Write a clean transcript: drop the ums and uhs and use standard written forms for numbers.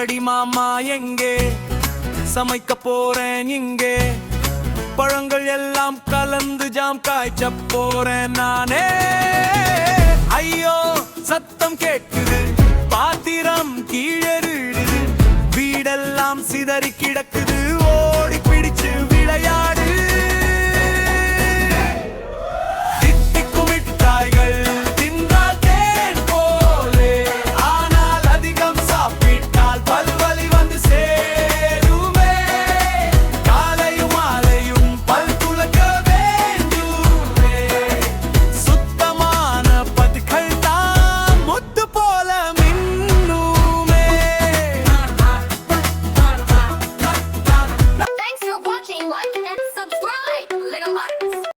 சொல்லடி மாமா எங்கே சமைக்க போறேன் இங்கே பழங்கள் எல்லாம் கலந்து ஜாம் காய்ச்ச போறேன் நானே ஐயோ சத்தம் கேட்குது பாத்திரம் கீழருடுது வீடெல்லாம் சிதறி கிடக்குது ஓடி